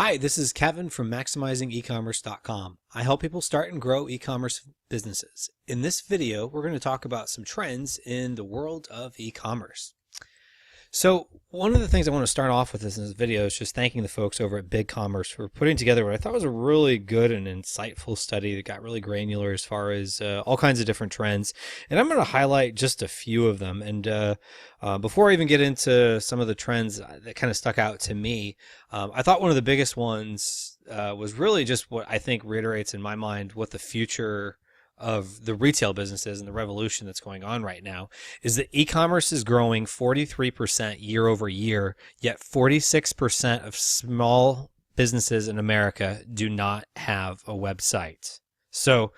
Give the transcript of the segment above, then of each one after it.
Hi, this is Kevin from MaximizingEcommerce.com. I help people start and grow e-commerce businesses. In this video, we're going to talk about some trends in the world of e-commerce. So one of the things I want to start off with in this video is just thanking the folks over at BigCommerce for putting together what I thought was a really good and insightful study that got really granular as far as all kinds of different trends. And I'm going to highlight just a few of them. And before I even get into some of the trends that kind of stuck out to me, I thought one of the biggest ones was really just what I think reiterates in my mind what the future of the retail businesses and the revolution that's going on right now is that e-commerce is growing 43% year over year, yet 46% of small businesses in America do not have a website. So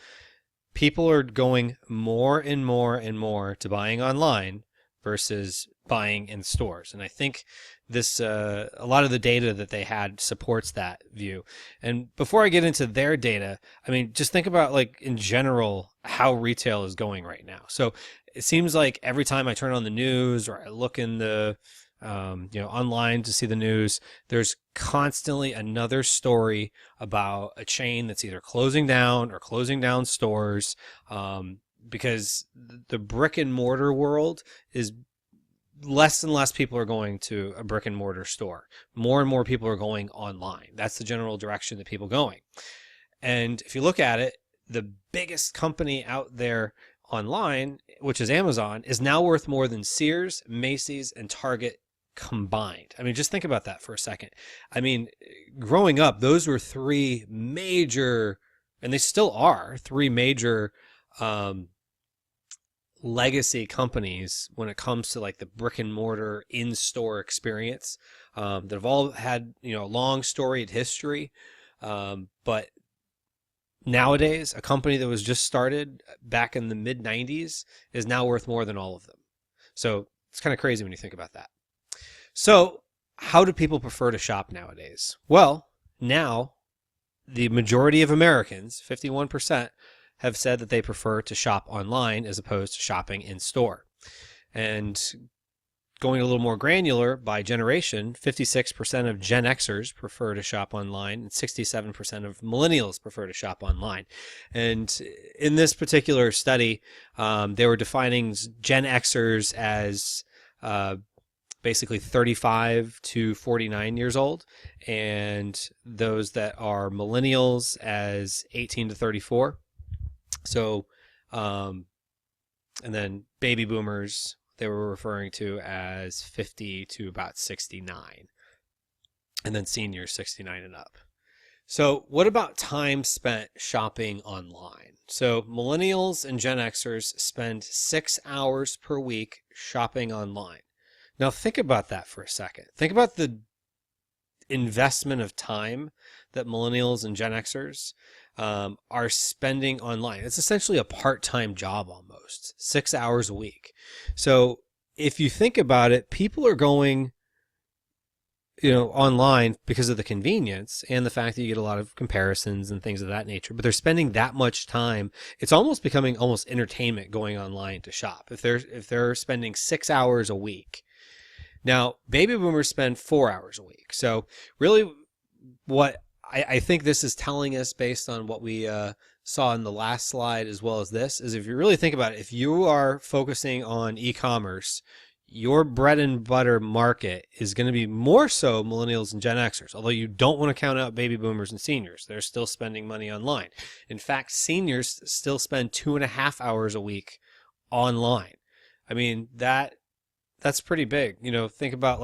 people are going more and more and more to buying online versus buying in stores. And I think this a lot of the data that they had supports that view. And before I get into their data, I mean, just think about like in general how retail is going right now. So it seems like every time I turn on the news or I look in the online to see the news, there's constantly another story about a chain that's either closing down or closing down stores, because the brick and mortar world is less and less people are going to a brick and mortar store. More and more people are going online. That's the general direction that people are going. And if you look at it, the biggest company out there online, which is Amazon, is now worth more than Sears, Macy's, and Target combined. I mean, just think about that for a second. I mean, growing up, those were three major, and they still are, three major legacy companies when it comes to like the brick and mortar in-store experience, that have all had, a long storied history. But nowadays, a company that was just started back in the mid 90s is now worth more than all of them. So it's kind of crazy when you think about that. So how do people prefer to shop nowadays? Well, now the majority of Americans, 51%, have said that they prefer to shop online as opposed to shopping in store. And going a little more granular by generation, 56% of Gen Xers prefer to shop online and 67% of millennials prefer to shop online. And in this particular study, they were defining Gen Xers as basically 35 to 49 years old, and those that are millennials as 18 to 34. So, and then baby boomers, they were referring to as 50 to about 69, and then seniors 69 and up. So what about time spent shopping online? So millennials and Gen Xers spend 6 hours per week shopping online. Now think about that for a second. Think about the investment of time that millennials and Gen Xers are spending online. It's essentially a part-time job almost, 6 hours a week. So if you think about it, people are going, online because of the convenience and the fact that you get a lot of comparisons and things of that nature, but they're spending that much time. It's almost becoming almost entertainment going online to shop. If they're spending 6 hours a week. Now, baby boomers spend 4 hours a week. So really what I think this is telling us, based on what we saw in the last slide as well as this, is if you really think about it, if you are focusing on e-commerce, your bread and butter market is going to be more so millennials and Gen Xers, although you don't want to count out baby boomers and seniors. They're still spending money online. In fact, seniors still spend 2.5 hours a week online. I mean, that's pretty big. Think about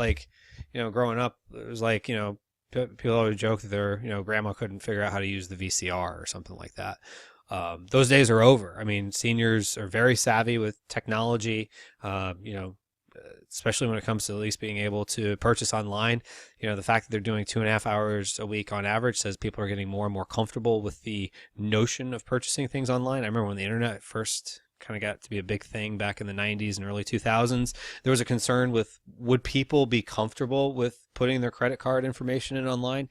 growing up, it was like, people always joke that their, grandma couldn't figure out how to use the VCR or something like that. Those days are over. I mean, seniors are very savvy with technology, especially when it comes to at least being able to purchase online. The fact that they're doing 2.5 hours a week on average says people are getting more and more comfortable with the notion of purchasing things online. I remember when the internet first kind of got to be a big thing back in the 90s and early 2000s, there was a concern with, would people be comfortable with putting their credit card information in online?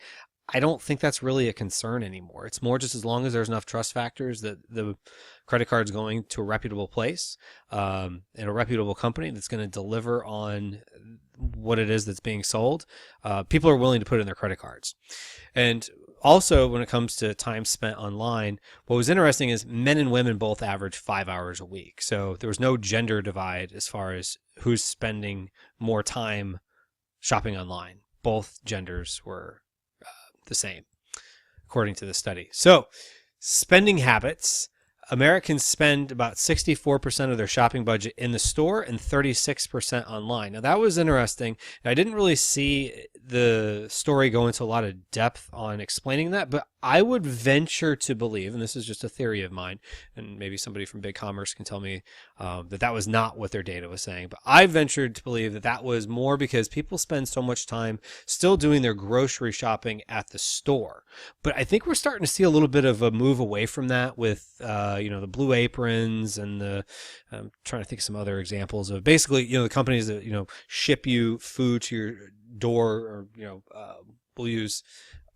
I don't think that's really a concern anymore. It's more just as long as there's enough trust factors that the credit card's going to a reputable place, and a reputable company that's going to deliver on what it is that's being sold, people are willing to put in their credit cards. And also, when it comes to time spent online, what was interesting is men and women both average 5 hours a week. So there was no gender divide as far as who's spending more time shopping online. Both genders were the same, according to the study. So, spending habits. Americans spend about 64% of their shopping budget in the store and 36% online. Now, that was interesting. I didn't really see the story go into a lot of depth on explaining that, but I would venture to believe, and this is just a theory of mine, and maybe somebody from BigCommerce can tell me that was not what their data was saying, but I ventured to believe that that was more because people spend so much time still doing their grocery shopping at the store. But I think we're starting to see a little bit of a move away from that with the Blue Aprons and I'm trying to think of some other examples of basically, the companies that, ship you food to your door, or, we'll use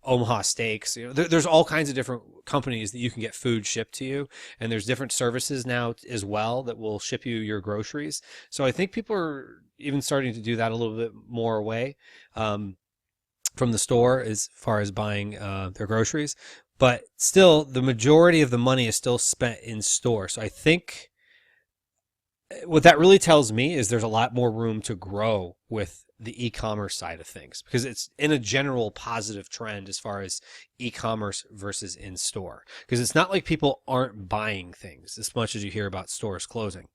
Omaha Steaks. There's all kinds of different companies that you can get food shipped to you, and there's different services now as well that will ship you your groceries. So I think people are even starting to do that a little bit more away from the store as far as buying their groceries. But still, the majority of the money is still spent in store. So I think what that really tells me is there's a lot more room to grow with the e-commerce side of things, because it's in a general positive trend as far as e-commerce versus in-store. Because it's not like people aren't buying things as much as you hear about stores closing.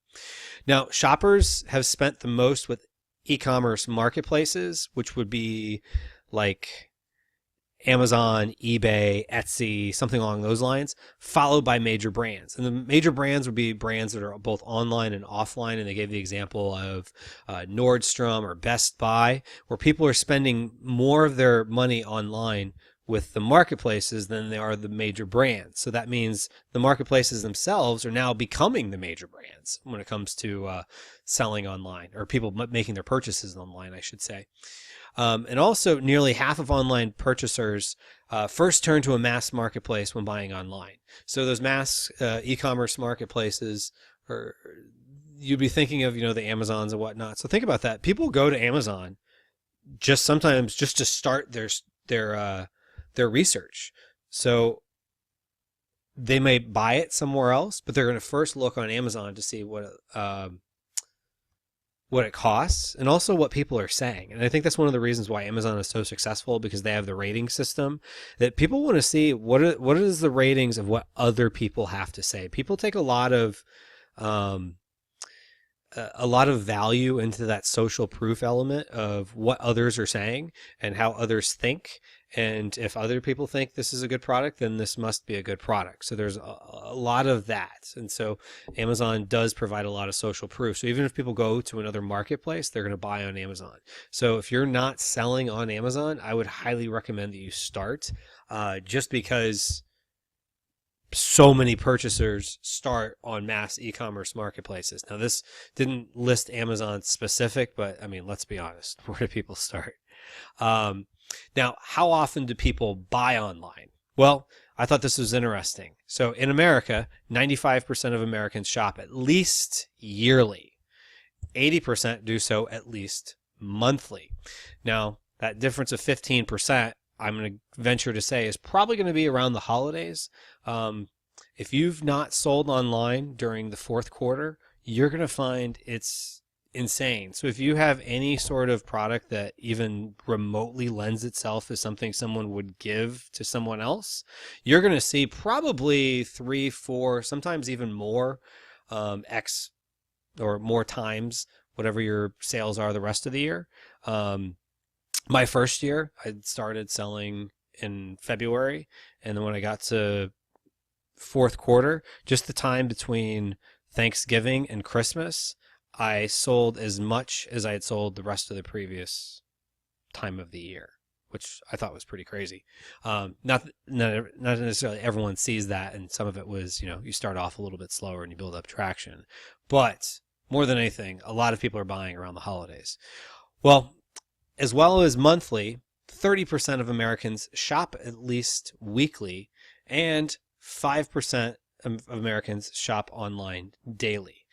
Now, shoppers have spent the most with e-commerce marketplaces, which would be like Amazon, eBay, Etsy, something along those lines, followed by major brands. And the major brands would be brands that are both online and offline. And they gave the example of Nordstrom or Best Buy, where people are spending more of their money online with the marketplaces than they are the major brands. So that means the marketplaces themselves are now becoming the major brands when it comes to selling online, or people making their purchases online, I should say. And also, nearly half of online purchasers first turn to a mass marketplace when buying online. So those mass e-commerce marketplaces, or you'd be thinking of, the Amazons and whatnot. So think about that. People go to Amazon sometimes just to start their research. So they may buy it somewhere else, but they're going to first look on Amazon to see what it costs, and also what people are saying. And I think that's one of the reasons why Amazon is so successful, because they have the rating system that people want to see what is the ratings of what other people have to say. People take a lot of value into that social proof element of what others are saying and how others think. And if other people think this is a good product, then this must be a good product. So there's a lot of that. And so Amazon does provide a lot of social proof. So even if people go to another marketplace, they're going to buy on Amazon. So if you're not selling on Amazon, I would highly recommend that you start, just because so many purchasers start on mass e-commerce marketplaces. Now, this didn't list Amazon specific, but I mean, let's be honest. Where do people start? Now, how often do people buy online? Well, I thought this was interesting. So in America, 95% of Americans shop at least yearly. 80% do so at least monthly. Now, that difference of 15%, I'm going to venture to say, is probably going to be around the holidays. If you've not sold online during the fourth quarter, you're going to find it's insane. So if you have any sort of product that even remotely lends itself as something someone would give to someone else, you're going to see probably 3, 4, sometimes even more X or more times whatever your sales are the rest of the year. My first year, I started selling in February, and then when I got to fourth quarter, just the time between Thanksgiving and Christmas, I sold as much as I had sold the rest of the previous time of the year, which I thought was pretty crazy. Not necessarily everyone sees that, and some of it was, you start off a little bit slower and you build up traction. But more than anything, a lot of people are buying around the holidays. Well as monthly, 30% of Americans shop at least weekly, and 5% of Americans shop online daily.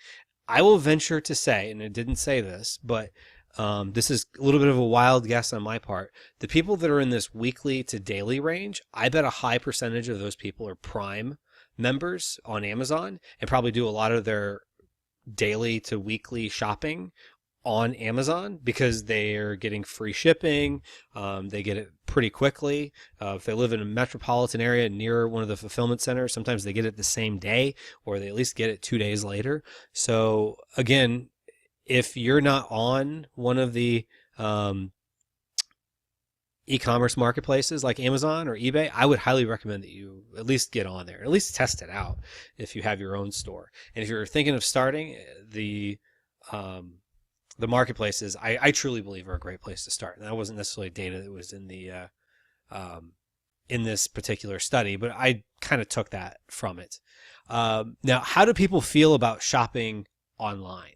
I will venture to say, and it didn't say this, but this is a little bit of a wild guess on my part. The people that are in this weekly to daily range, I bet a high percentage of those people are Prime members on Amazon and probably do a lot of their daily to weekly shopping on Amazon because they're getting free shipping. They get it pretty quickly. If they live in a metropolitan area near one of the fulfillment centers, sometimes they get it the same day, or they at least get it 2 days later. So again, if you're not on one of the e-commerce marketplaces like Amazon or eBay, I would highly recommend that you at least get on there, at least test it out if you have your own store. And if you're thinking of starting, the marketplaces, I truly believe are a great place to start. And that wasn't necessarily data that was in the in this particular study, but I kind of took that from it. Now, how do people feel about shopping online?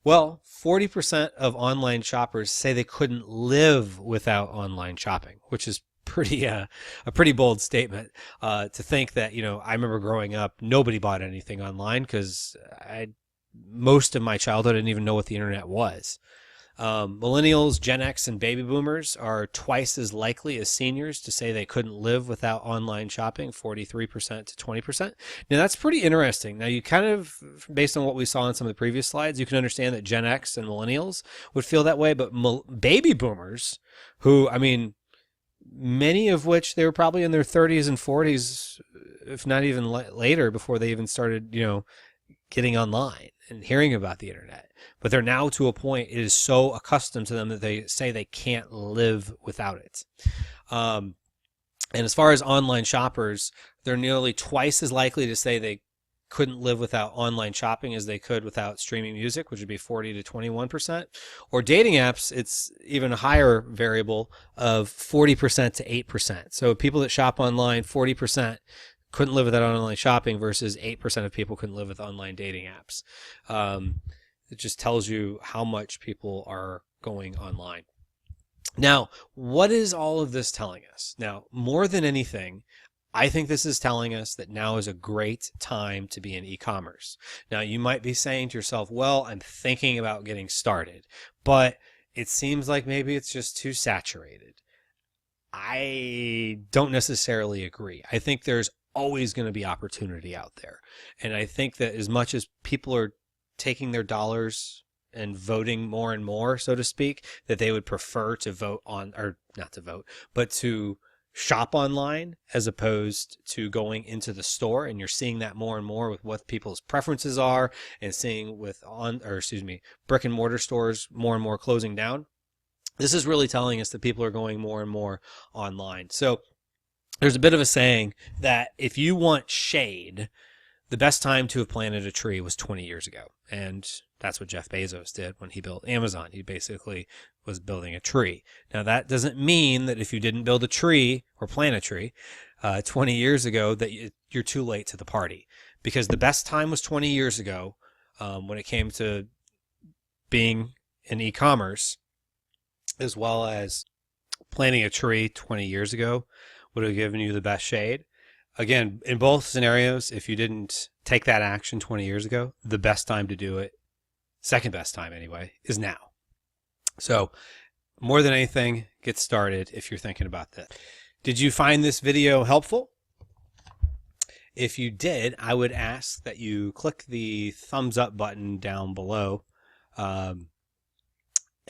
Well, 40% of online shoppers say they couldn't live without online shopping, which is pretty a pretty bold statement to think that, I remember growing up, nobody bought anything online because most of my childhood I didn't even know what the internet was. Millennials, Gen X, and baby boomers are twice as likely as seniors to say they couldn't live without online shopping, 43% to 20%. Now, that's pretty interesting. Now, you kind of, based on what we saw in some of the previous slides, you can understand that Gen X and millennials would feel that way, but baby boomers, who, many of which they were probably in their 30s and 40s, if not even later, before they even started, getting online and hearing about the internet. But they're now to a point, it is so accustomed to them that they say they can't live without it. And as far as online shoppers, they're nearly twice as likely to say they couldn't live without online shopping as they could without streaming music, which would be 40 to 21%. Or dating apps, it's even a higher variable of 40% to 8%. So people that shop online, 40% couldn't live without online shopping versus 8% of people couldn't live with online dating apps. It just tells you how much people are going online. Now, what is all of this telling us? Now, more than anything, I think this is telling us that now is a great time to be in e-commerce. Now, you might be saying to yourself, well, I'm thinking about getting started, but it seems like maybe it's just too saturated. I don't necessarily agree. I think there's always going to be opportunity out there. And I think that as much as people are taking their dollars and voting more and more, so to speak, that they would prefer to vote on, or not to vote, but to shop online as opposed to going into the store. And you're seeing that more and more with what people's preferences are, and seeing with brick and mortar stores more and more closing down. This is really telling us that people are going more and more online. So there's a bit of a saying that if you want shade, the best time to have planted a tree was 20 years ago. And that's what Jeff Bezos did when he built Amazon. He basically was building a tree. Now, that doesn't mean that if you didn't build a tree or plant a tree 20 years ago that you're too late to the party. Because the best time was 20 years ago when it came to being in e-commerce, as well as planting a tree 20 years ago would have given you the best shade. Again, in both scenarios, if you didn't take that action 20 years ago, the best time to do it, second best time anyway, is now. So more than anything, get started if you're thinking about this. Did you find this video helpful? If you did, I would ask that you click the thumbs up button down below,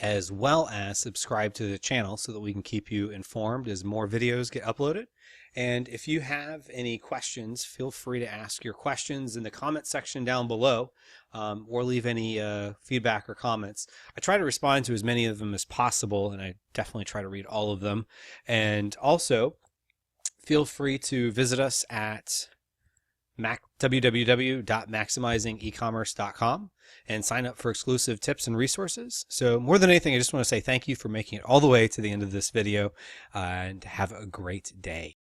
as well as subscribe to the channel so that we can keep you informed as more videos get uploaded. And if you have any questions, feel free to ask your questions in the comment section down below, or leave any feedback or comments. I try to respond to as many of them as possible, and I definitely try to read all of them. And also, feel free to visit us at www.maximizingecommerce.com and sign up for exclusive tips and resources. So more than anything, I just want to say thank you for making it all the way to the end of this video, and have a great day.